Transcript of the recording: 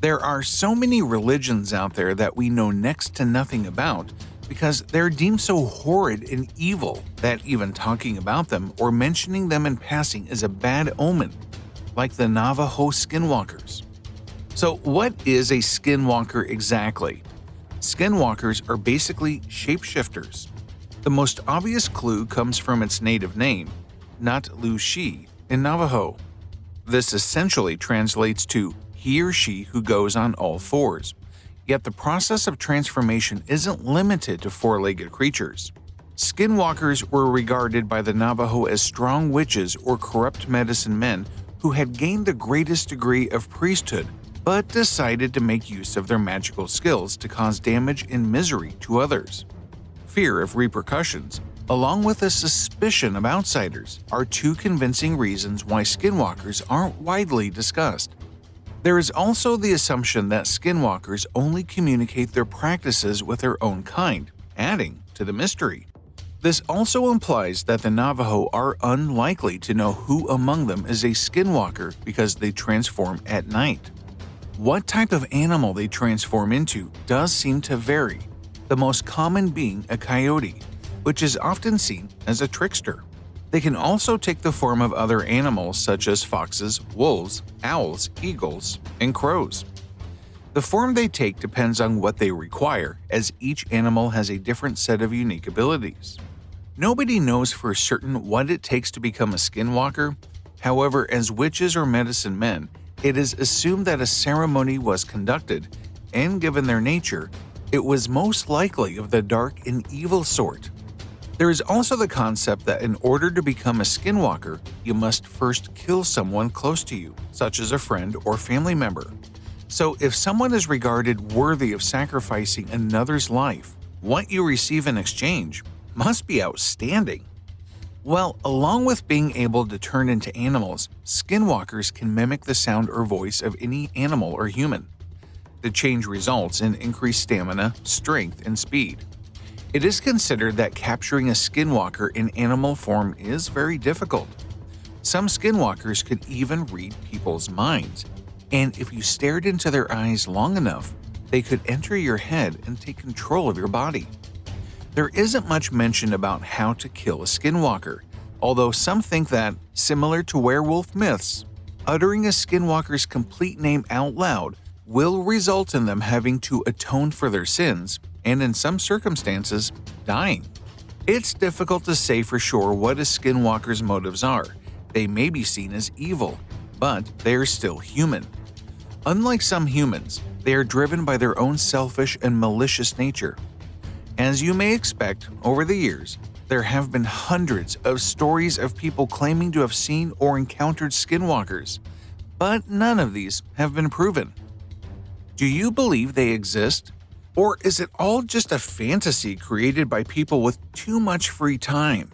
There are so many religions out there that we know next to nothing about because they're deemed so horrid and evil that even talking about them or mentioning them in passing is a bad omen, like the Navajo Skinwalkers. So, what is a Skinwalker exactly? Skinwalkers are basically shapeshifters. The most obvious clue comes from its native name, Natlushi in Navajo. This essentially translates to he or she who goes on all fours. Yet the process of transformation isn't limited to four-legged creatures. Skinwalkers were regarded by the Navajo as strong witches or corrupt medicine men who had gained the greatest degree of priesthood but decided to make use of their magical skills to cause damage and misery to others. Fear of repercussions, along with a suspicion of outsiders, are two convincing reasons why skinwalkers aren't widely discussed. There is also the assumption that skinwalkers only communicate their practices with their own kind, adding to the mystery. This also implies that the Navajo are unlikely to know who among them is a skinwalker because they transform at night. What type of animal they transform into does seem to vary, the most common being a coyote, which is often seen as a trickster. They can also take the form of other animals such as foxes, wolves, owls, eagles, and crows. The form they take depends on what they require, as each animal has a different set of unique abilities. Nobody knows for certain what it takes to become a skinwalker. However, as witches or medicine men, it is assumed that a ceremony was conducted, and given their nature, it was most likely of the dark and evil sort. There is also the concept that in order to become a skinwalker, you must first kill someone close to you, such as a friend or family member. So if someone is regarded worthy of sacrificing another's life, what you receive in exchange must be outstanding. Well, along with being able to turn into animals, skinwalkers can mimic the sound or voice of any animal or human. The change results in increased stamina, strength, and speed. It is considered that capturing a skinwalker in animal form is very difficult. Some skinwalkers could even read people's minds, and if you stared into their eyes long enough, they could enter your head and take control of your body. There isn't much mention about how to kill a skinwalker, although some think that, similar to werewolf myths, uttering a skinwalker's complete name out loud will result in them having to atone for their sins, and in some circumstances, dying. It's difficult to say for sure what a skinwalker's motives are. They may be seen as evil, but they are still human. Unlike some humans, they are driven by their own selfish and malicious nature. As you may expect, over the years, there have been hundreds of stories of people claiming to have seen or encountered skinwalkers, but none of these have been proven. Do you believe they exist? Or is it all just a fantasy created by people with too much free time?